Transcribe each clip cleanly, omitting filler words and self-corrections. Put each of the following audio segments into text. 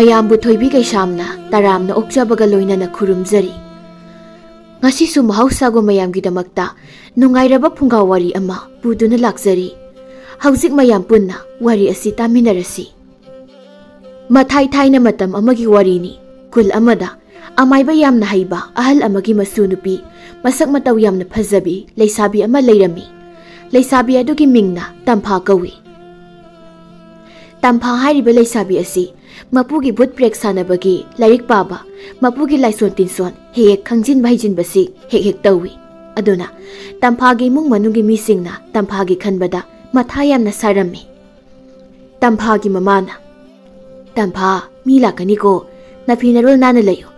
mayambu thoibi kaishamna taramna okjabaga loinana khurumjari ngasi su mahausa go mayam gi damakta nungairaba phunga wari ama puduna lakjari haujik mayam punna wari asi taminarasi mathai thaina matam amagi wari ni kul amada amaiba yamna haiba ahal amagi masu nupi masak mataw yamna phajabi leisabi ama leirami leisabi adugi mingna tampha kawi tampha hairiba leisabi asi mapugi bhut prek sanabagi lairik paba mapugi laison tinson hek khangjin bhaijin basi hek tawi aduna tampha mung manungi misingna tampha gi khanbada matha yamna sarami tampha gi mamana tampha mi lakani ko nafinarol nana layo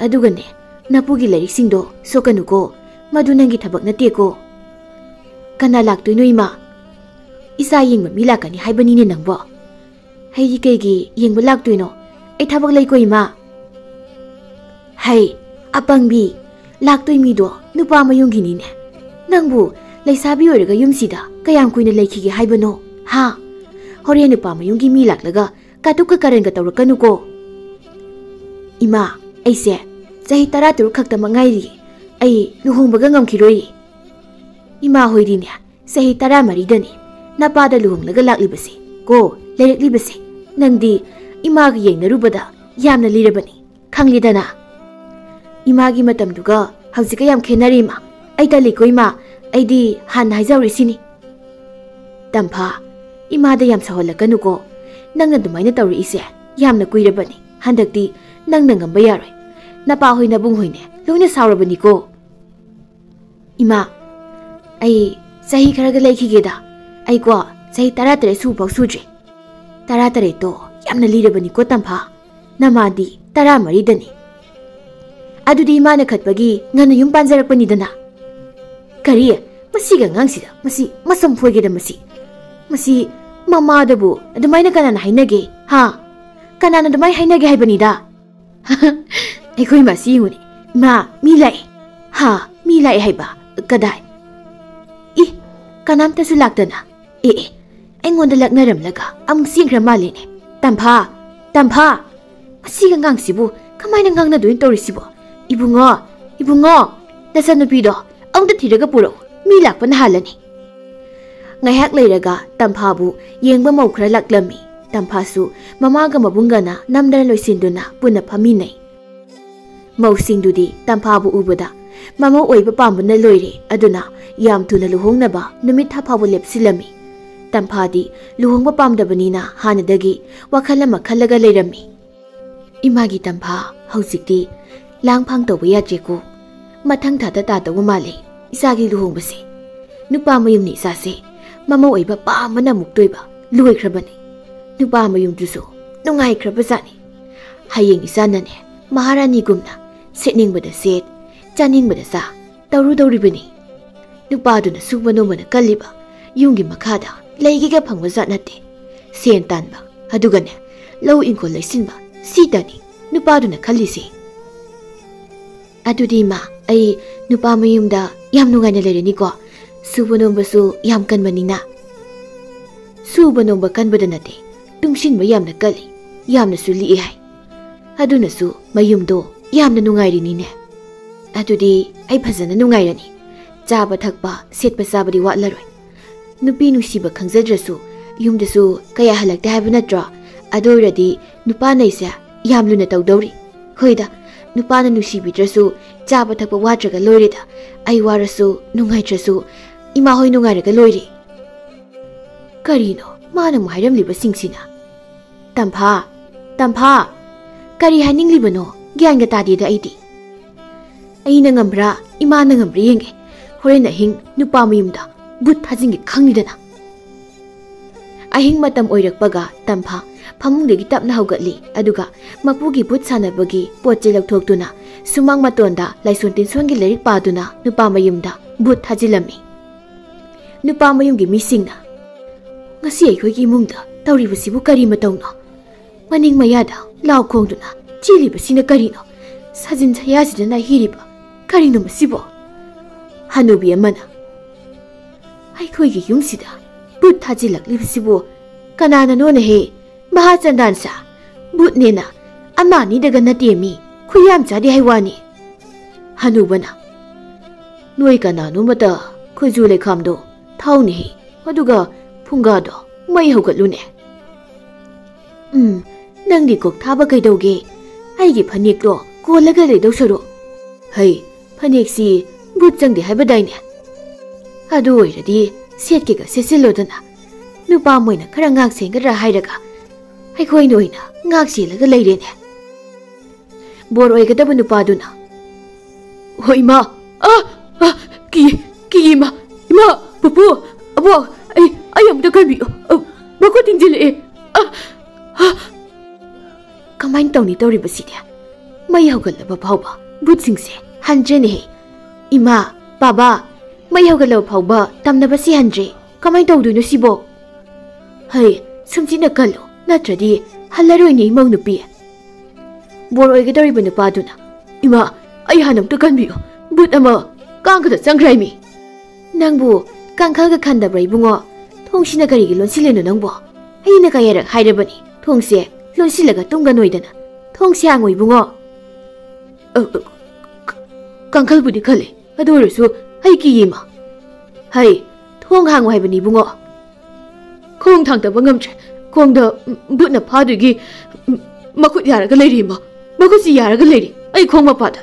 adugane napugi lairik singdo sokanu ko madu nangi thabak nate ko kana laktoi no ima isa yingma mi lakani haibani ne nangbo hai keigi yengba laktoi no ai thabak lai ko ima hai apangbi laktoi mi do nupa mayungi ni ne nangbu leisabi oraga yumsida kayam kuina leikhi haibano ha hore nupa mayungi mi laklaga katukka karenga tawrakanu ko ima aise sahi taratur khakta mangairi ai luhongbaga ngamkhiroi ima hoidine sahi tara maridani napada luhonglaga laklibasi ko leireklibasi nangdi imagi yengnarubada yamna lirabani khanglidana imagi matamduga haujika yam khenarima aita likoima aidi han haijawri sini tampha imada yam saholakanu ko nangna dumaina tawri ise yamna kuirabani handakti nangna ngamba yaroi napa hoina bung hoine loina saurabani ko ima ai sahi kharaga leikhigeda ai ko sahi taratare su pau sujre taratare to yamna lirabani ko tampha namadi taramari dani adudi imana khatpagi ngana yum panjarakpani dana kari masiga ngangsida masi masam foigeda masi mama dabu adumaina kanana hainage ha kanana dumai hainage haibani da aikoi masi nguni ma milai ha milai haiba kadai I kanam ta su laktana aingonda laknaram laga am singra malene tampha masiga ngangsibu kamaina ngangna duin torisibo ibungo nasanupido amta thiraga puro mi lakpana halani ngaiyak leiraga tamphabu yengba maukhra laklami tamphasu mamaga mabungana namdara loisinduna puna phaminai mausingdudi tamphabu ubada mama oiba pambuna loire aduna yam thuna luhongnaba numit thaphabu lepsilami tampadi luhongba pamdabanina hanadagi wakhalama khallaga leirami imagi tampha haujikti langphang toba yajeko mathang thata ta toba male isagi luhongbase nupa mayum ni sase mama oiba pamana muktoiba luikrabani nupa mayum duso nungai krabasani hayeng isanane maharani gumna setningbada set chaningbada sa tawribani nupa duna subano mana kalliba yungi makhada leigiga phangba zatnate sen tanba adugane low inko leisinba sitani nupa duna khallisi adudi ma ai nupa mayumda yam nungaina lereni ko subanombasu yam kanmanina subanomba kanbada nate tungsinba yamna kali yamna su li hai aduna su mayumdo yamna nungairini ne adudi ai phajana nungairani chaba thakpa setpa sabadi watlaroi nupi nusiba khangjadrasu yumdasu kaya halakta haiba natra adoradi nupa naisa yamluna tawdori hoida nupana nusibidrasu chaba thakpa watraga loireda ai warasu nungaitrasu ima hoi nungairaga loire karino mana mu hairamliba singsina tampha kari haninglibano gyanga tadida aidi aina ngambra imana ngambri yenge horena hing nupa mayumda but thajingi khangnidana ahing matam oirakpaga tampha phamungdegi tapna haugatli aduga mapugi but sanabagi potche lakthoktuna sumang matonda laison tinsongi lerik paduna nupa mayumda but thajilami nupa mayumgi misingna ngasi aikhoigi imungda tawribasibu kari matawno maning mayada law khongduna chilibasina karino sajin chayasidana hiriba karino masibo hanubi amana aikhoigi yumsida but thajilaklibasibu kanana nona he mahachandansa butnena ꯑꯃꯥꯅꯤ ꯗꯒ ꯅꯠꯇꯦꯃꯤ ꯈꯨꯌꯥꯝ ꯆꯥꯗꯦ ꯍꯥꯏꯋꯥꯅꯤ ꯍꯅꯨꯕꯅ ꯅꯣꯏ ꯀꯅꯥꯅꯣꯃꯇ ꯈꯣꯏꯖꯨ ꯂꯩꯈꯥꯝꯗꯣ ꯊꯥꯎꯅꯦꯍꯦ ꯑꯗꯨꯒ ꯐꯨꯡꯒꯥꯗꯣ ꯃꯩ ꯍꯧꯒꯠꯂꯨꯅꯦ ꯅꯪꯗꯤ ꯀꯣꯛ ꯊꯥꯕ ꯀꯩꯗꯧꯒꯦ ꯑꯩꯒꯤ ꯐꯅꯦꯛꯇꯣ ꯀꯣꯜꯂꯒ ꯂꯩꯗꯧ ꯁꯔꯨꯛ ꯍꯩ ꯐꯅꯦꯛꯁꯤ ꯕꯨꯠ ꯆꯪꯗꯦ ꯍꯥꯏꯕꯗꯥꯏꯅꯦ ꯑꯗꯨ ꯑꯣꯏꯔꯗꯤ ꯁꯦꯠꯀꯦꯒ ꯁꯦꯠꯆꯤꯜꯂꯣꯗꯅ ꯅꯨꯄꯥ ꯃꯣꯏꯅ ꯈꯔ ꯉꯥꯛ ꯁꯦꯟꯒꯗ꯭ꯔꯥ ꯍꯥꯏꯔꯒ ꯑꯩꯈꯣꯏꯅ ꯑꯣꯏꯅ ꯉꯥꯛ ꯁꯦꯜꯂꯒ ꯂꯩꯔꯦꯅꯦ ꯕꯣꯔ ꯑꯣꯏꯒꯗꯕ ꯅꯨꯄꯥꯗꯨꯅ ꯍꯣꯏ ꯏꯃꯥ ꯀꯤ ꯏꯃꯥ ꯄꯨꯄꯨ ꯑꯕꯣꯛ ꯑꯩ ꯑꯃꯨꯛꯇ ꯀꯟꯕꯤꯌꯨ ꯃꯈꯨꯠ ꯊꯤꯡꯖꯤꯜꯂꯛꯑꯦ ꯀꯃꯥꯏꯅ ꯇꯧꯅꯤ ꯇꯧꯔꯤꯕꯁꯤꯗꯤ ꯃꯩ ꯍꯧꯒꯠꯂꯕ ꯐꯥꯎꯕ ꯕꯨꯠꯁꯤꯡꯁꯦ ꯍꯟꯗ꯭ꯔꯦꯅꯦꯍꯦ ꯏꯃꯥ ꯕꯥꯕꯥ ꯃꯩ ꯍꯧꯒꯠꯂꯕ ꯐꯥꯎꯕ ꯇꯝꯅꯕꯁꯤ ꯍꯟꯗ꯭ꯔꯦ ꯀꯃꯥꯏꯅ ꯇꯧꯗꯣꯏꯅꯣ ꯁꯤꯕꯣ ꯍꯩ ꯁꯨꯝꯆꯤꯟꯅ ꯀꯜꯂꯨ ꯅꯠꯇ꯭ꯔꯗꯤ ꯍꯜꯂꯔꯣꯏꯅꯦ ꯏꯃꯧ ꯅꯨꯄꯤ ꯕꯣꯔ ꯑꯣꯏꯒꯗꯧꯔꯤꯕ ꯅꯨꯄꯥꯗꯨꯅ ꯏꯃꯥ ꯑꯩ ꯍꯥꯟꯅ ꯑꯃꯨꯛꯇ ꯀꯟꯕꯤꯌꯨ ꯕꯨꯠ ꯑꯃ ꯀꯥꯡꯈꯗ ꯆꯪꯈ꯭ꯔꯥꯏꯃꯤ ꯅꯪꯕꯨ ꯀꯥꯡꯈꯜꯒ ꯈꯟꯗꯕ꯭ꯔꯥ ꯏꯕꯨꯡꯉꯣ ꯊꯣꯡꯁꯤꯅ ꯀꯔꯤꯒꯤ ꯂꯣꯟꯁꯤꯜꯂꯤꯅꯣ ꯅꯪꯕꯣ ꯑꯩꯅ ꯀꯌꯥꯔꯛ ꯍꯥꯏꯔꯕꯅꯤ ꯊꯣꯡꯁꯦ ꯂꯣꯟꯁꯤꯜꯂꯒ ꯇꯨꯝꯒꯅꯣꯏꯗꯅ ꯊꯣꯡꯁꯦ ꯍꯥꯡꯉꯣ ꯏꯕꯨꯡꯉꯣ ꯀꯥꯡꯈꯜꯕꯨꯗꯤ ꯈꯜꯂꯦ ꯑꯗꯨ ꯑꯣꯏꯔꯁꯨ ꯑꯩ ꯀꯤꯌꯦꯃ ꯍꯩ ꯊꯣꯡ ꯍꯥꯡꯉꯣ ꯍꯥꯏꯕꯅꯤ ꯏꯕꯨꯡꯉꯣ ꯈꯣꯡ ꯊꯥꯡꯗꯕ ꯉꯝꯗ꯭ꯔꯦ ꯈꯣꯡꯗ ꯕꯨꯠꯅ ꯐꯥꯗꯣꯏꯒꯤ ꯃꯈꯨꯠ ꯌꯥꯔꯒ ꯂꯩꯔꯤ ꯏꯃꯥ ꯃꯈꯨꯠꯁꯤ ꯌꯥꯔꯒ ꯂꯩꯔꯤ ꯑꯩ ꯈꯣꯡ ꯃꯄꯥꯗ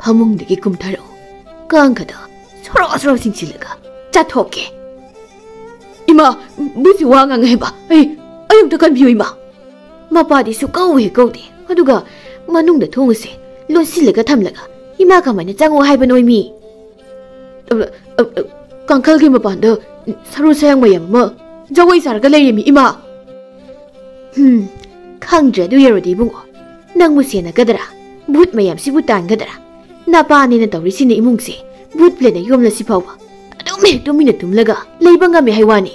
ꯐꯃꯨꯡꯗꯒꯤ ꯀꯨꯝꯊꯔꯛꯎ ꯀꯥꯡꯈꯗ ꯁꯣꯔꯣ ꯁꯣꯔꯣ ꯆꯤꯡꯁꯤꯜꯂꯒ ꯆꯥꯊꯣꯛꯀꯦ ꯏꯃꯥ ꯕꯨꯠꯁꯤ ꯋꯥ ꯉꯥꯡꯉꯦ ꯍꯥꯏꯕ ꯑꯩ ꯑꯃꯨꯛꯇ ꯀꯟꯕꯤꯌꯨ ꯏꯃꯥ ꯃꯄꯥꯗꯤ ꯁꯨꯀꯧ ꯍꯦꯛ ꯀꯧꯗꯦ ꯑꯗꯨꯒ ꯃꯅꯨꯡꯗ ꯊꯣꯡ ꯑꯁꯦ ꯂꯣꯟꯁꯤꯜꯂꯒ ꯊꯝꯂꯒ ꯏꯃꯥ ꯀꯃꯥꯏꯅ ꯆꯪꯉꯣ ꯍꯥꯏꯕꯅꯣ ꯃꯤ ꯀꯥꯡꯈꯜꯒꯤ ꯃꯄꯥꯟꯗ ꯁꯔꯨ ꯁꯌꯥꯡ ꯃꯌꯥꯝ ꯑꯃ ꯖꯒꯣꯏ ꯁꯥꯔꯒ ꯂꯩꯔꯦꯃꯤ ꯏꯃꯥ ꯈꯪꯗ꯭ꯔꯦ ꯑꯗꯨ ꯌꯧꯔꯗꯤ ꯏꯕꯨꯡꯉꯣ ꯅꯪꯕꯨ ꯁꯦꯟꯅꯒꯗ꯭ꯔꯥ ꯕꯨꯠ ꯃꯌꯥꯝꯁꯤꯕꯨ ꯇꯥꯟꯒꯗ꯭ꯔꯥ ꯅꯄꯥꯅꯦꯅ ꯇꯧꯔꯤꯁꯤꯅ ꯏꯃꯨꯡꯁꯦ ꯕꯨꯠ ꯄ꯭ꯂꯦꯅ ꯌꯣꯝꯂꯁꯤ ꯐꯥꯎꯕ ꯑꯗꯨꯝ ꯍꯦꯛ ꯇꯨꯃꯤꯟꯅ ꯇꯨꯝꯂꯒ ꯂꯩꯕ ꯉꯝꯃꯦ ꯍꯥꯏꯋꯥꯅꯤ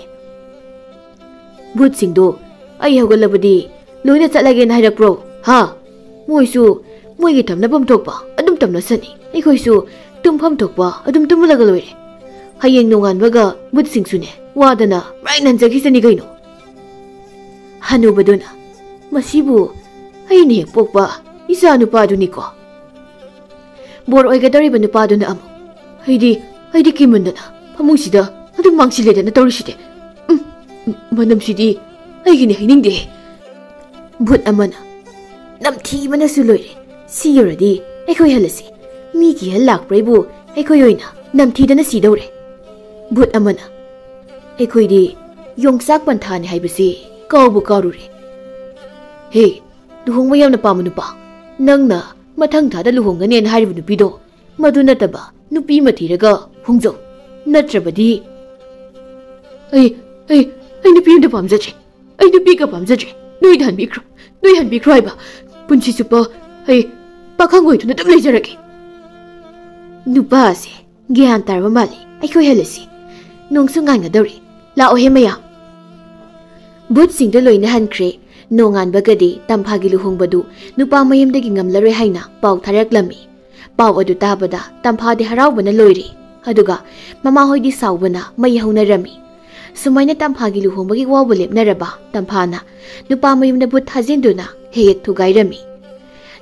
ꯕꯨꯠꯁꯤꯡꯗꯣ ꯑꯩ ꯍꯧꯒꯠꯂꯕꯗꯤ ꯂꯣꯏꯅ ꯆꯠꯂꯒꯦꯅ ꯍꯥꯏꯔꯛꯄ꯭ꯔꯣ ꯍꯥ ꯃꯣꯏꯁꯨ ꯃꯣꯏꯒꯤ ꯇꯝꯅꯐꯝ ꯊꯣꯛꯄ ꯑꯗꯨꯝ ꯇꯝꯅꯁꯅꯤ ꯑꯩꯈꯣꯏꯁꯨ ꯇꯨꯝꯐꯝ ꯊꯣꯛꯄ ꯑꯗꯨꯝ ꯇꯨꯝꯂꯒ ꯂꯣꯏꯔꯦ ꯍꯌꯦꯡ ꯅꯣꯡꯉꯥꯟꯕꯒ ꯕꯨꯠꯁꯤꯡꯁꯨꯅꯦ ꯋꯥꯗꯅ ꯃꯔꯥꯏ ꯅꯟꯖꯈꯤꯁꯅꯤ ꯀꯩꯅꯣ ꯍꯅꯨꯕꯗꯨꯅ ꯃꯁꯤꯕꯨ ꯑꯩꯅ ꯍꯦꯛ ꯄꯣꯛꯄ ꯏꯆꯥ ꯅꯨꯄꯥꯗꯨꯅꯤꯀꯣ ꯕꯣꯔ ꯑꯣꯏꯒꯗꯧꯔꯤꯕ ꯅꯨꯄꯥꯗꯨꯅ ꯑꯃꯨꯛ ꯑꯩꯗꯤ ꯀꯤꯃꯟꯗꯅ ꯐꯃꯨꯡꯁꯤꯗ ꯑꯗꯨꯝ ꯃꯥꯡꯁꯤꯜꯂꯦꯗꯅ ꯇꯧꯔꯤꯁꯤꯗꯤ ꯃꯅꯝꯁꯤꯗꯤ ꯑꯩꯒꯤꯅꯦ ꯍꯩꯅꯤꯡꯗꯦ ꯕꯨꯠ ꯑꯃꯅ ꯅꯝꯊꯤꯕꯅꯁꯨ ꯂꯣꯏꯔꯦ ꯁꯤ ꯌꯧꯔꯗꯤ ꯑꯩꯈꯣꯏ ꯍꯜꯂꯁꯤ ꯃꯤꯒꯤ ꯍꯜ ꯂꯥꯛꯄ꯭ꯔꯩꯕꯨ ꯑꯩꯈꯣꯏ ꯑꯣꯏꯅ ꯅꯝꯊꯤꯗꯅ ꯁꯤꯗꯧꯔꯦ ꯕꯨꯠ ꯑꯃꯅ ꯑꯩꯈꯣꯏꯗꯤ ꯌꯣꯡꯆꯥꯛ ꯄꯟꯊꯥꯅꯤ ꯍꯥꯏꯕꯁꯤ ꯀꯥꯎꯕꯨ ꯀꯥꯎꯔꯨꯔꯦ ꯍꯦ ꯂꯨꯍꯣꯡꯕ ꯌꯥꯝꯅ ꯄꯥꯝꯕ ꯅꯨꯄꯥ ꯅꯪꯅ ꯃꯊꯪ ꯊꯥꯗ ꯂꯨꯍꯣꯡꯒꯅꯦꯅ ꯍꯥꯏꯔꯤꯕ ꯅꯨꯄꯤꯗꯣ ꯃꯗꯨ ꯅꯠꯇꯕ ꯅꯨꯄꯤ ꯑꯃ ꯊꯤꯔꯒ ꯍꯣꯡꯖꯧ ꯅꯠꯇ꯭ꯔꯕꯗꯤ ꯑꯩ ꯅꯨꯄꯤ ꯑꯃꯗ ꯄꯥꯝꯖꯗ꯭ꯔꯦ ꯑꯩ ꯅꯨꯄꯤꯒ ꯄꯥꯝꯖꯗ꯭ꯔꯦ ꯅꯣꯏ ꯍꯟꯕꯤꯈ꯭ꯔꯣ ꯍꯥꯏꯕ ꯄꯨꯟꯁꯤ ꯆꯨꯞꯄ ꯑꯩ ꯄꯥꯈꯪ ꯑꯣꯏꯗꯨꯅ ꯑꯗꯨꯝ ꯂꯩꯖꯔꯒꯦ ꯅꯨꯄꯥꯁꯦ ꯒ꯭ꯌꯥꯟ ꯇꯥꯔꯕ ꯃꯥꯜꯂꯤ ꯑꯩꯈꯣꯏ ꯍꯜꯂꯁꯤ ꯅꯣꯡꯁꯨ ꯉꯥꯟꯒꯗꯧꯔꯤ ꯂꯥꯛꯑꯣꯍꯦ ꯃꯌꯥꯝ ꯕꯨꯠꯁꯤꯡꯗꯣ ꯂꯣꯏꯅ ꯍꯟꯈ꯭ꯔꯦ ꯅꯣꯡꯉꯥꯟꯕꯒꯗꯤ ꯇꯝꯐꯥꯒꯤ ꯂꯨꯍꯣꯡꯕꯗꯨ ꯅꯨꯄꯥ ꯃꯌꯨꯝꯗꯒꯤ ꯉꯝꯂꯔꯣꯏ ꯍꯥꯏꯅ ꯄꯥꯎ ꯊꯥꯔꯛꯂꯝꯃꯤ ꯄꯥꯎ ꯑꯗꯨ ꯇꯥꯕꯗ ꯇꯝꯐꯥꯗꯤ ꯍꯔꯥꯎꯕꯅ ꯂꯣꯏꯔꯦ ꯑꯗꯨꯒ ꯃꯃꯥꯍꯣꯏꯗꯤ ꯁꯥꯎꯕꯅ ꯃꯩ ꯍꯧꯅꯔꯝꯃꯤ ꯁꯨꯃꯥꯏꯅ ꯇꯝꯐꯥꯒꯤ ꯂꯨꯍꯣꯡꯕꯒꯤ ꯋꯥꯎꯕ ꯂꯦꯞꯅꯔꯕ ꯇꯝꯐꯥꯅ ꯅꯨꯄꯥ ꯃꯌꯨꯝꯗ ꯕꯨꯠ ꯊꯥꯖꯤꯟꯗꯨꯅ ꯍꯦꯛ ꯊꯨꯒꯥꯏꯔꯝꯃꯤ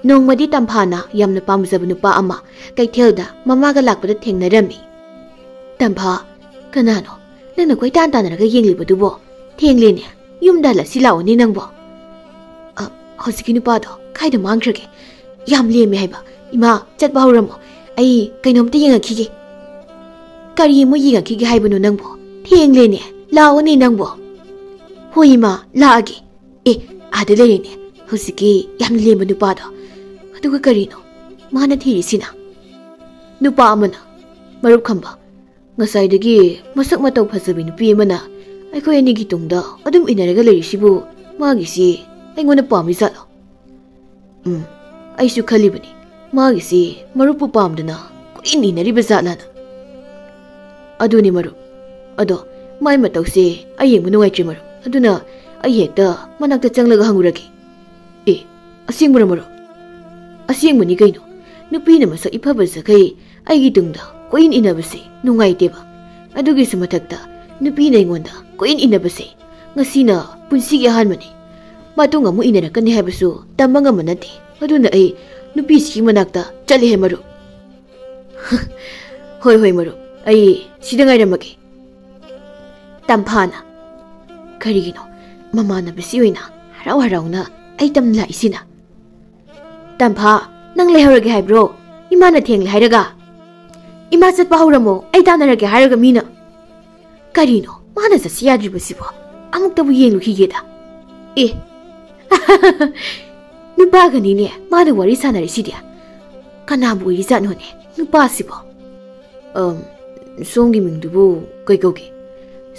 ꯅꯣꯡꯃꯗꯤ ꯇꯝꯐꯥꯅ ꯌꯥꯝꯅ ꯄꯥꯝꯖꯕ ꯅꯨꯄꯥ ꯑꯃ ꯀꯩꯊꯦꯜꯗ ꯃꯃꯥꯒ ꯂꯥꯛꯄꯗ ꯊꯦꯡꯅꯔꯝꯃꯤ ꯇꯝꯐꯥ ꯀꯅꯥꯅꯣ ꯅꯪꯅ ꯀꯣꯏꯇꯥꯟ ꯇꯥꯟꯅꯔꯒ ꯌꯦꯡꯂꯤꯕꯗꯨꯕꯣ ꯊꯦꯡꯂꯦꯅꯦ ꯌꯨꯝꯗ ꯍꯜꯂꯁꯤ ꯂꯥꯛꯑꯣꯅꯦ ꯅꯪꯕꯣ ꯍꯧꯖꯤꯛꯀꯤ ꯅꯨꯄꯥꯗꯣ ꯀꯥꯏꯗ ꯃꯥꯡꯈ꯭ꯔꯒꯦ ꯌꯥꯝ ꯂꯦꯝꯃꯦ ꯍꯥꯏꯕ ꯏꯃꯥ ꯆꯠꯄ ꯍꯧꯔꯝꯃꯣ ꯑꯩ ꯀꯩꯅꯣꯝꯇ ꯌꯦꯡꯉꯛꯈꯤꯒꯦ ꯀꯔꯤ ꯑꯃꯨꯛ ꯌꯦꯡꯉꯛꯈꯤꯒꯦ ꯍꯥꯏꯕꯅꯣ ꯅꯪꯕꯣ ꯊꯦꯡꯂꯦꯅꯦ ꯂꯥꯛꯑꯣꯅꯦ ꯅꯪꯕꯣ ꯍꯣꯏ ꯏꯃꯥ ꯂꯥꯛꯑꯒꯦ ꯑꯥꯗ ꯂꯩꯔꯦꯅꯦ ꯍꯧꯖꯤꯛꯀꯤ ꯌꯥꯝ ꯂꯦꯝꯕ ꯅꯨꯄꯥꯗꯣ ꯑꯗꯨꯒ ꯀꯔꯤꯅꯣ ꯃꯥꯅ ꯊꯤꯔꯤꯁꯤꯅ ꯅꯨꯄꯥ ꯑꯃꯅ ꯃꯔꯨꯞ ꯈꯝꯕ ꯉꯁꯥꯏꯗꯒꯤ ꯃꯁꯛ ꯃꯇꯧ ꯐꯖꯕꯤ ꯅꯨꯄꯤ ꯑꯃꯅ ꯑꯩꯈꯣꯏ ꯑꯅꯤꯒꯤ ꯇꯨꯡꯗ ꯑꯗꯨꯝ ꯏꯟꯅꯔꯒ ꯂꯩꯔꯤꯁꯤꯕꯨ ꯃꯥꯒꯤꯁꯤ ꯑꯩꯉꯣꯟꯗ ꯄꯥꯝꯃꯤ ꯖꯥꯠꯂꯣ ꯑꯩꯁꯨ ꯈꯜꯂꯤꯕꯅꯤ ꯃꯥꯒꯤꯁꯤ ꯃꯔꯨꯞꯄꯨ ꯄꯥꯝꯗꯅ ꯀꯨꯏꯅ ꯏꯟꯅꯔꯤꯕ ꯖꯥꯠꯂꯥꯅ ꯑꯗꯨꯅꯤ ꯃꯔꯨꯞ ꯑꯗꯣ ꯃꯥꯏ ꯃꯇꯧꯁꯦ ꯑꯩ ꯌꯦꯡꯕ ꯅꯨꯡꯉꯥꯏꯇ꯭ꯔꯦ ꯃꯔꯨꯞ ꯑꯗꯨꯅ ꯑꯩ ꯍꯦꯛꯇ ꯃꯅꯥꯛꯇ ꯆꯪꯂꯒ ꯍꯪꯉꯨꯔꯒꯦ ꯑꯁꯦꯡꯕꯔ ꯃꯔꯨꯞ ꯑꯁꯦꯡꯕꯅꯤ ꯀꯩꯅꯣ ꯅꯨꯄꯤꯅ ꯃꯁꯛ ꯏꯐ ꯐꯖꯈꯩ ꯑꯩꯒꯤ ꯇꯨꯡꯗ ꯀꯣꯏꯟ ꯏꯟꯅꯕꯁꯦ ꯅꯨꯡꯉꯥꯏꯇꯦꯕ ꯑꯗꯨꯒꯤꯁꯨ ꯃꯊꯛꯇ ꯅꯨꯄꯤꯅ ꯑꯩꯉꯣꯟꯗ ꯀꯣꯏꯟ ꯏꯟꯅꯕꯁꯦ ꯉꯁꯤꯅ ꯄꯨꯟꯁꯤꯒꯤ ꯑꯍꯥꯟꯕꯅꯤ matung amu inarakani haibasu tamba ngamba nate aduna ai nupi si manakta chale he marup hoi hoi marup ai sida ngairamage Tamphana karigino mamana bisi oina harau harauna ai tam lai sina Tampha nang leharage haibro imana theng lairaga ima chat pahuramo ai tanarage haraga mina karino mana sa siyadri basibo amuk tabu yenglu higeda e nupa gani ne mana wari sanare sidia kanabu iri janone nupa sibo somgi mingdubu kai kauge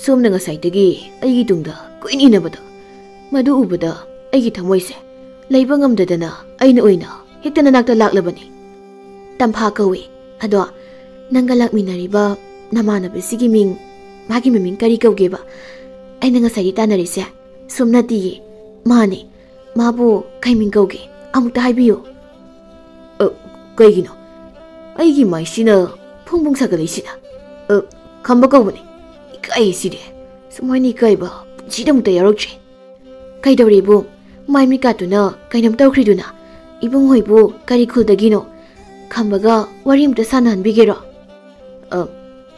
somna ngasai dagi aigi tungda koini nabada madu ubada aigi thamoise leiba ngamdadana aina oina hekta nanakta laklabani Tampha kawi ado nanga lakminariba namana besigi ming magi miming kari kaugeba aina ngasai tanarise somnati mane mabu kaiming kauge amukta haibiyo kaigino aigi maisina phungbung sagalesina khamba kaubani ikai sire sumaini kaiba jidamukta yarokche kaidawrebu maimi katuna kainam tawkhriduna ibung hoibu kari khulдагиनो खम्बगा वरिमता सानहन बिगेरो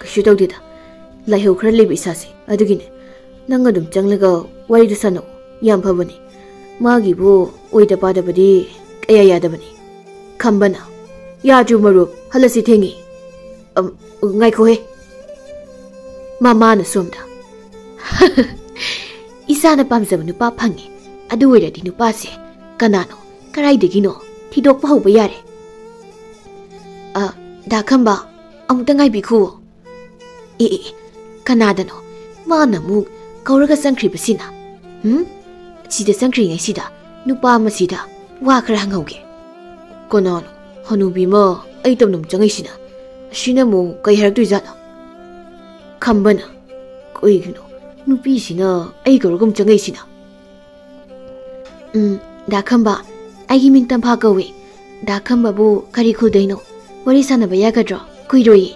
कशु तौदेदा लाइहौ खरा लेबि सासे अदुगिने नंग अदुम चंगलगा वरिदु सानो याम फबनी मागिबु ओइदा पादबदी कया यादबनी खम्बना याजु मरुप हलसि थेंगी ngaiko he mama na somda isana pamjaba nupa phangi adu oiradi nupa se kanano karaidagino thidok pa hoba yare da khamba amta ngai bikhu kanadano mana mu kauraga sangkhri basina sida sangkhri ngai sida nupa ma sida wa khara hangauge konono hanubi ma ai tamnum changai sina sina mo kai harak jana khambana koigino nupi sina ai gorgum changai sina da khamba ai ming Tampha kawe da khamba bu kari khudaino wari sana ba yagadro kuiroi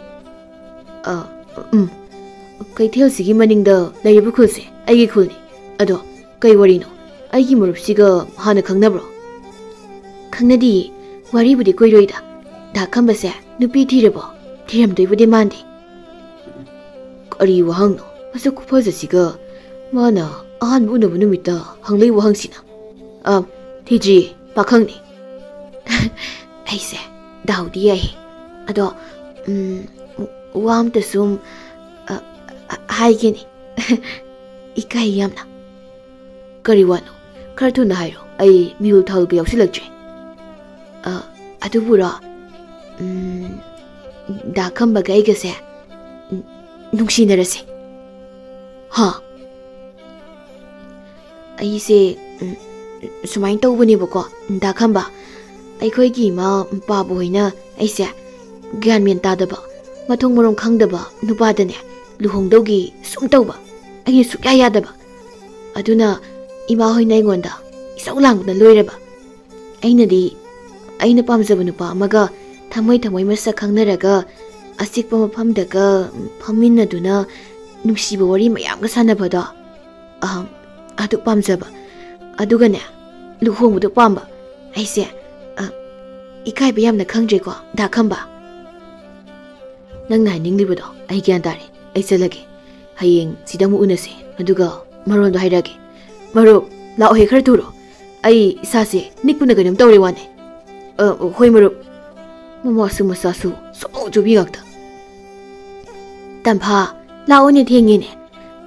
kai thel sigi maningda laibu khulse ai khulni ado kai warino ai gi murup siga hana khangnabro khangnadi wari budi koiroi da khamba se nupi thirebo thiram doibudi mandi kari wahangno asa kuphaja siga mana ahan bu na bunumita hanglei wahang sina thiji pakhangni aise daudi ai ado wam ta sum haigini ikai yamna kari wano khartu na hairo ai miul thal ga yausilakje adu bura da khamba ga iga se nungsinarase ha ai se sumain tawbani bako da khamba ai gi ma pa boina ai se gyan men ta daba mathong morom khangdaba nupa dane luhongdogi sum tawba ai su ya ya daba aduna ima hoina ingonda isau langna loireba aina pamjaba nupa amaga thamoi masa khangnaraga asikpa mafamdaga phaminaduna nungsiba wari mayam ga sanabada adu pamjaba adugane luhongbudu pamba aise ikai bayamna khangjre ko da khamba nangna ninglibudo ai gyan tare ai chalage hayeng sidamu unase aduga marondo hairage maro lao he khar turo ai isase nikpuna ganam tawre wane hoi maro mama su masasu so jobi gakta Tampha lao ne thengine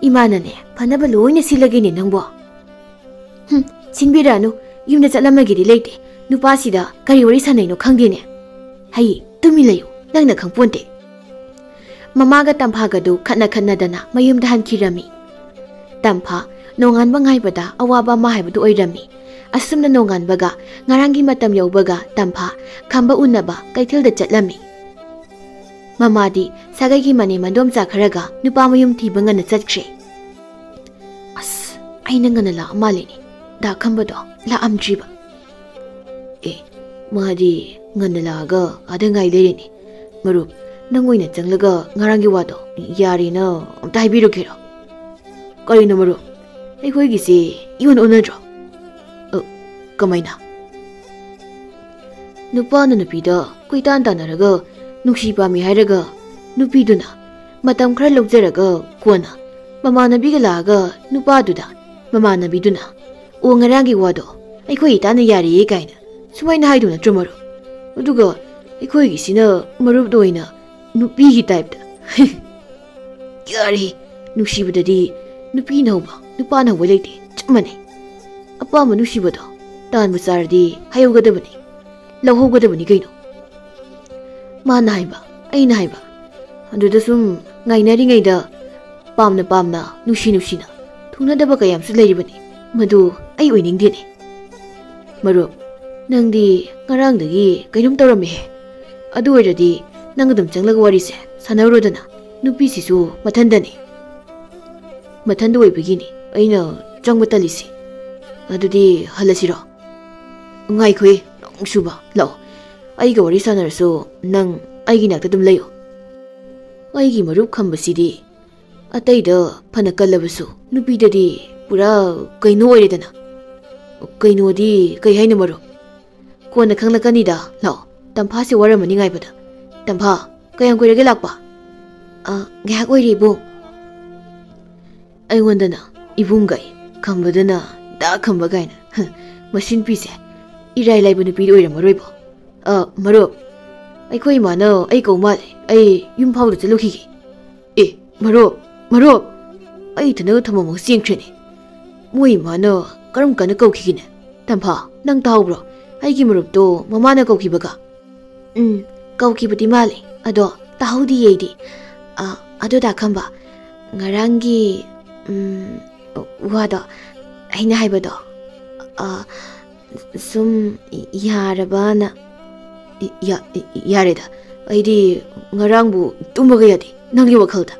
imana ne phanaba loine silage ne nangbo sinbiranu yumna chalamagidi leite nupa sida kari wari sanai no khangdene hai tumi layu nangna khangponte mama ga Tampha ga du khana dana mayum dahan kirami Tampha nongan bangai bada awaba ma haibadu oirami asumna nongan baga ngarangi matam yaubaga Tampha khamba unaba kaithil da chatlami mama di sagai gi mane mandom chakharaga nupa mayum thibanga na chatkre as aina ngana la amaleni da khamba do la amjiba madi ngandalaga adangai lereni marup nangoina changlaga ngarangi wado yarina amta haibirukero karino marup ai khoi gi se ion onadro Kamaina Nupana Nupida, Kuitanta Naraga, Nukshipa Miharaga, Nupiduna, Matam Kralogzeraga, Kona, Mamana Bigalaga, Nupaduda, Mamana Biduna, Ungarangi Wado, Equitana Yari Gaina, Swain Haiduna tomorrow. Uduga, Equisina, Marudoina, Nupi typed. Yari, Nushibadi, Nupinova, Nupana Willity, Chumani. Upon Nushibado, Dan Basardi, Hayogadabani, Lahogadabani Gano. Manaiba, Ainaiba, under the sum, Nainari Ada, Pamna, Nushina, Tuna the Bakayam Slavani, Madu, I winning dinny. Maru, Nangdi, Narang the Ye, Kayum Torame. Adu already, Nangadam Changlawari, Sanarodana, Nupisisu, Matandani. Matando beginning, I know, Jong Matalisi. Adudi Halasiro Ngaikwe, Shuba, Law. I go Risaner so, Nang, I ginak them leo. I give Maru Kambasidi. A taida, Panakalabasu, Nupidadi, Pura, Kaino Edana. Kaino di, Kayanamaru. Kona Kanlakanida, Law, Tampasi Waramani Ibada. Tampa, Kayanguelapa. Gagway bo. I wonder na, Ibungai, Kambadana. Da Kambagaina, machine piece. Irai Labanu Pido Maribo. Maro. I quay mano, I go mad, I powder to look he. Maro, I eat no Tomo sing training. Mui mano, Garum gonna go kicking. Tampa, Nang Taubro, I give her do, Mamana go kibaga. Go keep it mali, ado, Tahudi Yadi. Ado da Kamba. Ngarangi, Wada. Aina haibado. Sum yarabana. Yarida. Aidi ngarangu tumagayadi. Nangi wakalda.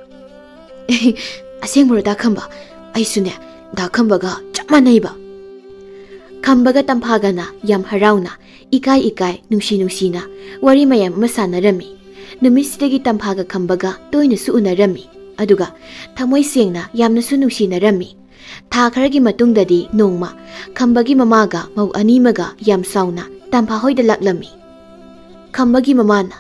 Asengmura da kamba. Aisune da kambaga chamanaiba. Kambaga tampagana yam harauna. Ikai nushi na. Wari mayam masana rami. Numisidagi tampaga kambaga toina suuna rami. Aduga tamoi sengna yamna sunushi na rami. Takaragi matungdadi nongma, Kambagi mamaga mau animaga yam sauna, Tampa hoida laklami. Kambagi mamana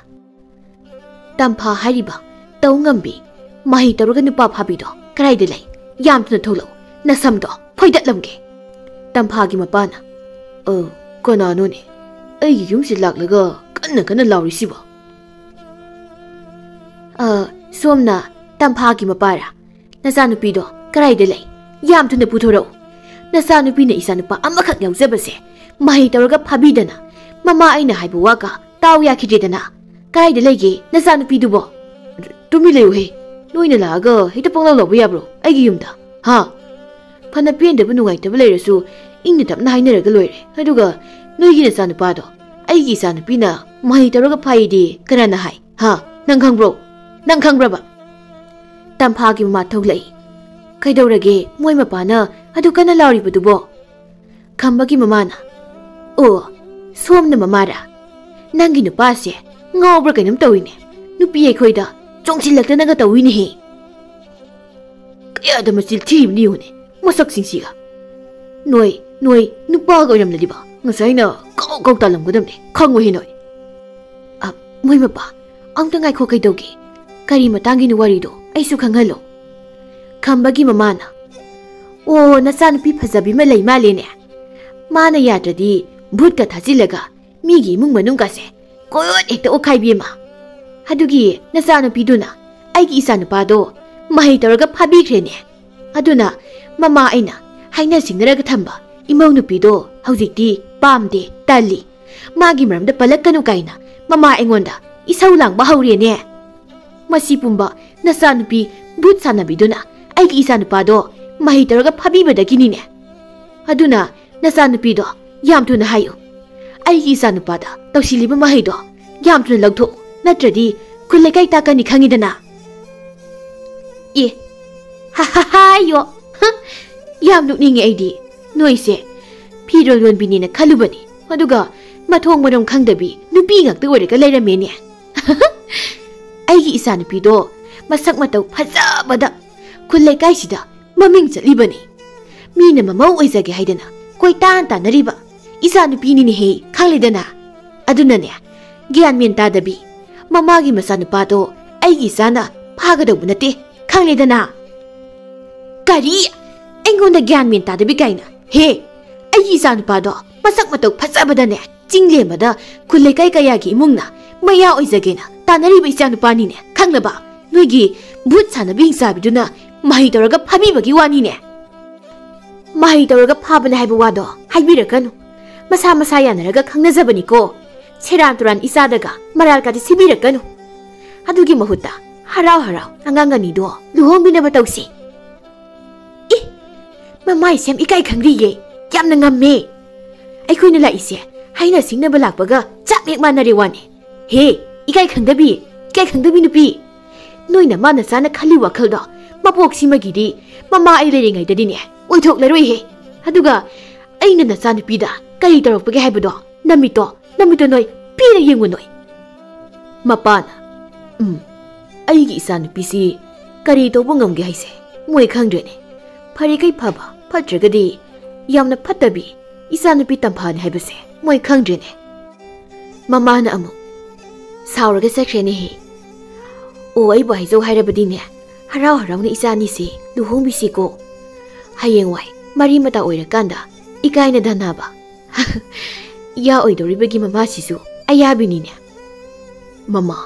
Tampa hariba, Taungambi, Mahi Taruganupa habido, Kraidele, Yam to the Tolo, Nasamdo, Poidatlamge. Tampagi mapana. Oh, Kona nuni. A yumsi laklaga, Kana law receiver. Somna, Tampagi mapara, Nasanupido, Kraidele. Yam to the Putoro. Nasanupina isanupa amakak yaw zabase. Mahi taraga pabidana. Mama aina haibuwaka. Tao yakidana. Kay de legi. Nasanupidubo. Tumilewe. Noina laga. Hita pang lalo bro. Ay giyumda. Ha? Panapin de bunungay tabalay rasu. Ingnitap na hainaraga loire. Haduga. Noigi nasanupado. Ay gisanupina. Mahi taraga paidi. Karana hai. Ha? Nangkang bro. Nangkang braba. Tampagi mataglay. Kaidorage, Moy Mapana, Adukana Lauri Budubo. Kambagi Mamana. Oh, Swam the Mamara. Nangi no passe, no broken towing. Nupi Koida, Jongsi Latanagata winnie. Kaya the Masil team Leone, Mosak Sinsiga. Noi, Nupago Yam Liba, Nasina, go talam with them, Kongo Moy Mapa, Antang I Kokidogi. Karimatangi no warido, I sukangalo. Kambagi mamana. Oh, nasanupi pazabi malay maline. Mana yatradi, budka tazilaga, migi mung manungase. Koyot ekta okay bima. Hadugi, nasanupi duna. Aigi isanupado, mahitaraga pabikrene. Aduna, mama aina, haina singraga tamba. Imaw nupido, hauzikti, pamde, tali. Magi maramda palakanu kaina. Mama engonda, isaw lang bahawrene. Masipumba, nasanupi, but sanabiduna. Aigi isanupado, mahitaraga pabibada kinine. Aduna, nasanupido, yam to na hayo. Aigi isanupada, tawsiliba mahido, yam to na lagto, natradi, kulekay takani kangidana. Ha yo, yam nukningi aidi, noise, piro lon binina kalubani, aduga, matong marong kangdabi, nubingak tuwarika layramene. Aigi isanupido, masak mataw pazabada. Kulay kay sida, maming sa libani. Mina mamaw ay zagi haydana, koy tanta na riba. Isa nupini he khalidana adunane gyan men tadabi mamagi masanupa do aigi sana phagadabu nate khalidana kari engonda gyan men tadabi kaina he aigi sanupa do masak matok phasabadane jingle mada khulai kai kayagi imungna maya oizagena tanari ba isa nupa ni ne khanglaba noigi bhut sanabi sabiduna mahi toraga phabi bagi wani ne mahi toraga phabana haibu wado haibirakanu masa masa yanaraga khangnajabani ko seran turan isadaga maral kati sibirakanu adugi mahuta harau harau angangani do luhombina batausi i mamai sem ikai khangriye yamna ngamme aikoina la ise haina singna balakpaga chapmek manari wani he ikai khangdabi nupi noina mana sana khali wakhal do mapok simagidi mama ai leringai dadine oithok laroi he aduga aina na sana pida kari tarokpage haibudo namito noi pira yengu noi mapana aigi isa nupisi kari tobo ngamge haise moi khangdrene phari kai phaba phatragadi yamna phatabi isa nupi tamphane haibase moi khangdrene mamana amu sauraga sakrene he o ai bai zo hairabadi ne harau harau ne isa ni si luhongbi si ko hayengwai mari mata oirakanda ikaina danaba ya oidoribagi mama sisu ayabini ne mama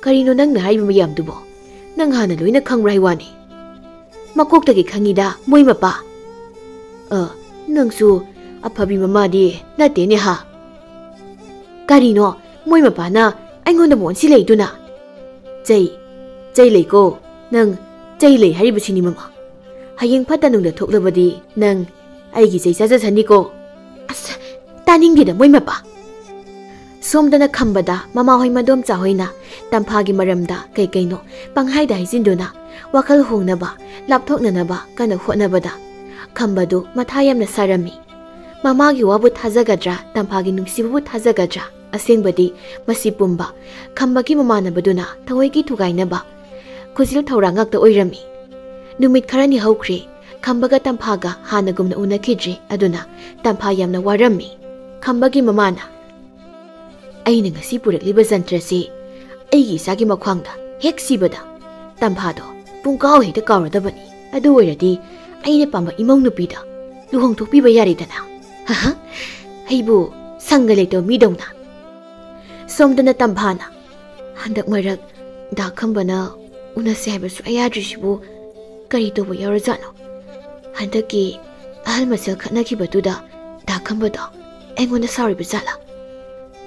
karino nang na haibu mayam dubo nang hana loina khangrai wani makok tagi khangida moi mapa nangsu aphabi mama di nate ne ha karino moi mapa na aingonda mon si leiduna jai leiko nang jai lei haribu sini mama hayeng phata nung da thoklabadi nang aigi jai sa sani ko asa taninggida moi mapa somdana khambada mama hoi madom cha hoina tamphagi maramda kai kaino panghaida hijinduna wakhal hongnaba lapthoknanaba kana hotnabada khambadu mathayamna sarami mamagi wabu thajagadra tamphagi nungsibu thajagadra asengbadi masi pumba khambagi mamanabaduna thawoigi thugainaba khujil thorangak ta oirami numit kharani haukhre khambaga tamphaga hanagumna unakidri aduna tampha yamna warami khambagi mamana aina ngasi purakliba jantrasi aigi sagi makhwangda hek sibada tamphado pungkaw hekta kawradabani adu oiradi aina pamba imong nupida luhong thokpiba yaridana ha haibu sanga leto midongna somdana tamphana handak marak da khambana unase haibasu ayadrisibu kari tobo yarazano handaki ahal masal khanaki batuda da khambada engona sorry bizala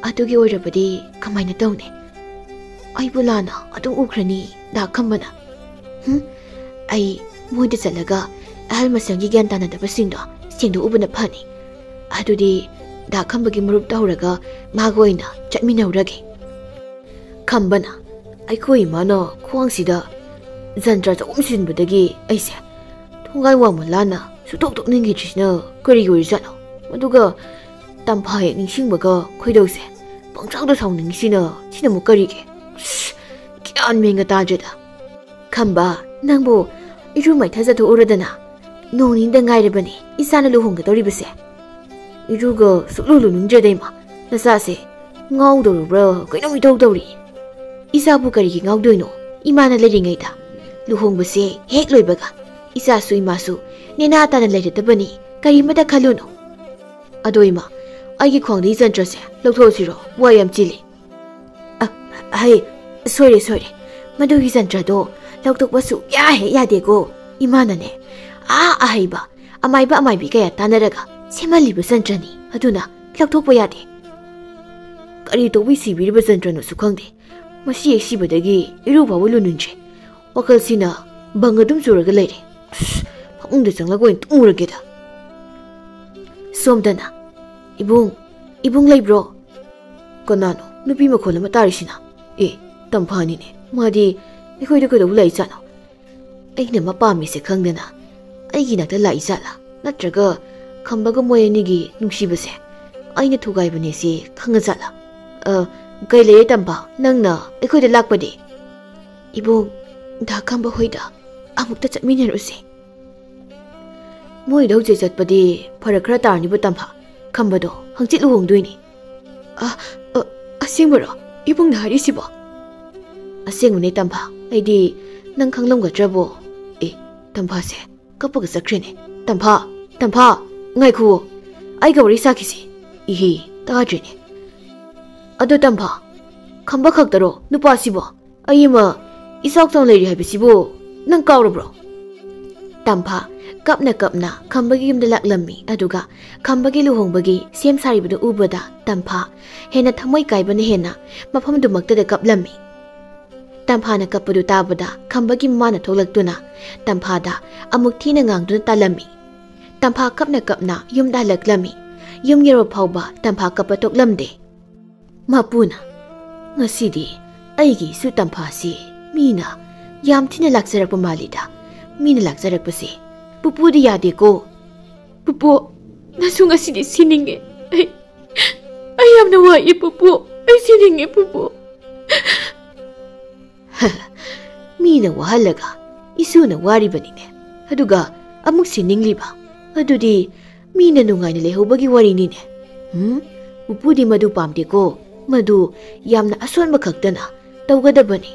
adugi oirabadi kamaina tawne aibulana adu ukhrani da khambana ai moida chalaga ahal masangi gyan tana da basingdo singdo ubuna phani adudi da khambagi marup tawraga magoina chatminawrage khambana aikoi mano khwangsida jantra umsinbadagi aise thungai wamulana sutok tokningi trisna kari yorizano aduga tamphai ningsingbaga khoidose pangchangda saungningsina sina mukarige kyan menga tajeda khamba nangbo iru mai thaja to uradana nongning da ngairebani isana luhongga toribase iruga sululu nungjedema nasase ngawdorubra kainoi tawri isabu karigi ngawdoino imana leringaida luhongbase hek loibaga isa sui masu nena tana leiretabani karimada khaluno adoima aigi khwangdi jantrase lokthosiro wayam chili hai sorry madugi jantra do lokthokbasu ya he yadego imana ne ahaiba amaibi kaya tanaraga semaliba jantrani aduna lokthokpa yade kari tobi sibiriba jantrano sukhangde masi eksibadagi iruba wulununje wakalsina bangadum suraga leire phangda changlagoin tumurageda somdana ibung leibro kanano nupi makhola matarisina tamphani ne madi ekhoida kodo lai chano aina mapami se khangdana aigi nakta lai chala natraga khambaga moyani gi nungsibase aina thugai bane se khanga chala kai le tamba nangna ekhoida lakpadi ibung da khamba hoida amukta chatminaruse moi dau je chatpadi phara khara tarni bu tamha khambado hangchit luhongdoini. Asengbaro, ibungna harisibo. Asengmune Tampha, aidi nang khanglomgadrabo. Tampha se kapaga sakrene. Tampha, ngaikhu. Ai ga wari sakisi. Ihi, tadrene. Ado Tampha, khamba khaktaro nupa sibo. Ayima isok tong leiri habisibo. Nang kaurabro. Tampha kapna khambagi yumda laklammi aduga khambagi luhongbagi sem saribadu ubada Tampha hena thamoi kaibana hena mafamdu maktada kaplammi. Tampha na kapadu tabada khambagi mana tholaktuna Tampha da amuk thina ngangduna talammi. Tampha kapna yumda laklammi. Yum yero phauba Tampha kapatok lamde. Mapuna ngasidi aigi su Tampha si mina yam thina laksarakpa malida. Mina laksarakpasi pupu di yade ko. Pupu, nasu ngasidi sininge. Ay yamna waye pupu. Ay sininge pupu. Mina wahalaga isu na wari banine. Aduga amuk siningliba. Adudi mina nungai na lehobagi wari nine. Pupu di madu pamde ko. Madu yamna aswan makaktana tawgadabani.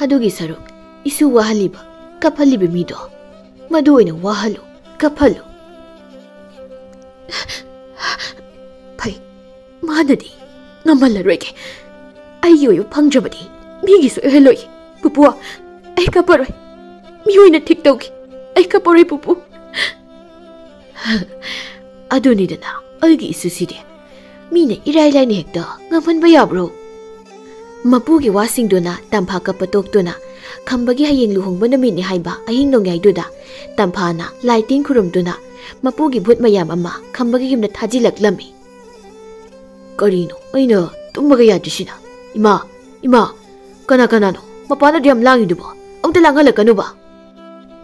Adugi saruk isu wahaliba kaphaliba mido. Madu oina wahalu kaphalu. Pai manadi ngamalaroige. Ai yoyo phangjabadi migi so heloi. Pupu ai kaparoi. Mi oina thik taugi. Ai kaparoi pupu. Aduni dana aigi isuside. Mina irai lai ne hekta ngamanba yabro. Mapugi wasingduna Tampha kapatokduna khambagi hayeng luhongba namini haiba ahing nongyaiduda Tampha na lighting khurumduna mapugi bhut mayam ama khambagi yumna thajilaklami. Karino aina tummaga yadishina. Ima kana no mapana diam langidubo amta langhalakanu ba.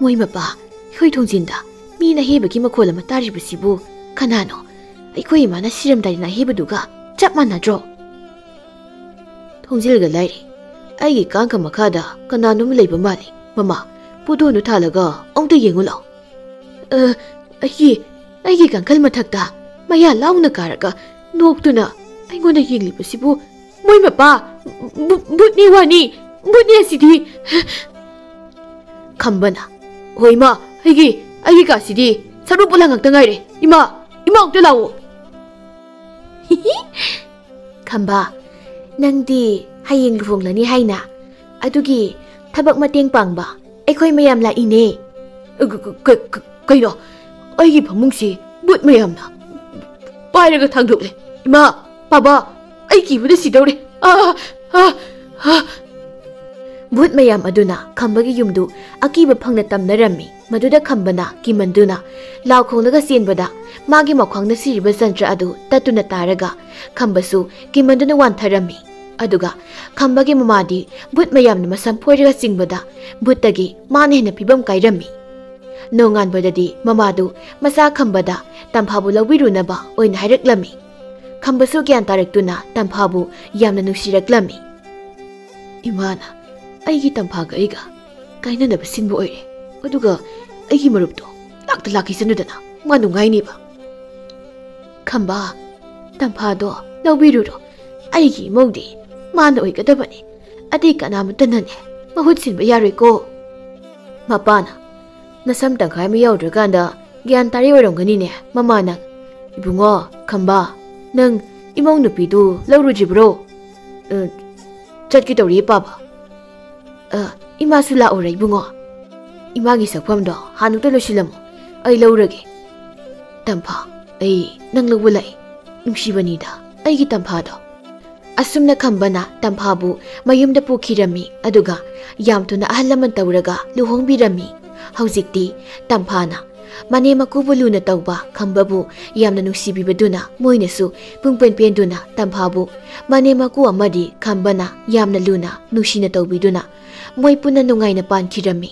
Moi mapa khoi thongjinda mina hebagi makhola matari basibu kanano aikoi imana siramdai na hebaduga chap manadro. Thongjilga lairi aigi kanka makada kananum leiba mali mama pudo nu thalaga ongta yengulo. Aigi kankal mathakta maya launa karaga noktuna aingona yenglibasibu moi mapa butni asidi. Khambana hoima aigi ka sidi saru pulangakta ngaire ima ongta lawo. Khamba nangdi hayeng luhonglani haina adugi thabak mateng pangba aikhoi mayam la ine. Kaino aigi phamungsi but mayamna pairaga thangdokle. Ima baba aigi buda sidore. But mayam aduna khambagi yumdu akiba phangna tamnarami maduda khambana kimanduna laukhongnaga senbada magi makhwangna siriba santra adu tatuna taraga khambasu kimanduna wantharami. Aduga khambagi mamadi but mayamna masam phoiraga singbada buttagi mane hena pibam kairami. Nongan badadi mamadu masa khambada Tamphabu lawirunaba oina haireklami. Khambasu gyan taraktuna Tamphabu yamna nuksiraklami. Imana aigi Tamphaga aiga kainanaba sinbu oire aduga aigi marupto lakta lakisanudana manungainiba. Khamba Tamphado lawiruro aigi modi mana oigadabani adi kanamutanane mahut sinba yaroiko. Mapana nasam tangkhai ma yaudraganda gyan tari oiromganine mama nang. Ibungo Khamba nang imong nupidu laurujibro. Chatki tawri paba. Imasu laore ibungo. Imagi sakpamdo hanukta losilamo ai laurage. Tampha ai nang lawulai nungsibanida aigi Tamphado. Asumna Khambana Tamphabu mayumda pukhirami aduga yamtuna ahalaman tawraga luhongbirami. Haujikti Tamphana mane makubu luna tawba Khambabu yamna nuksibibaduna moinasu pungpenpenduna Tamphabu mane maku amadi Khambana yamna luna nuksina tawbiduna moi puna nungaina pankhirami.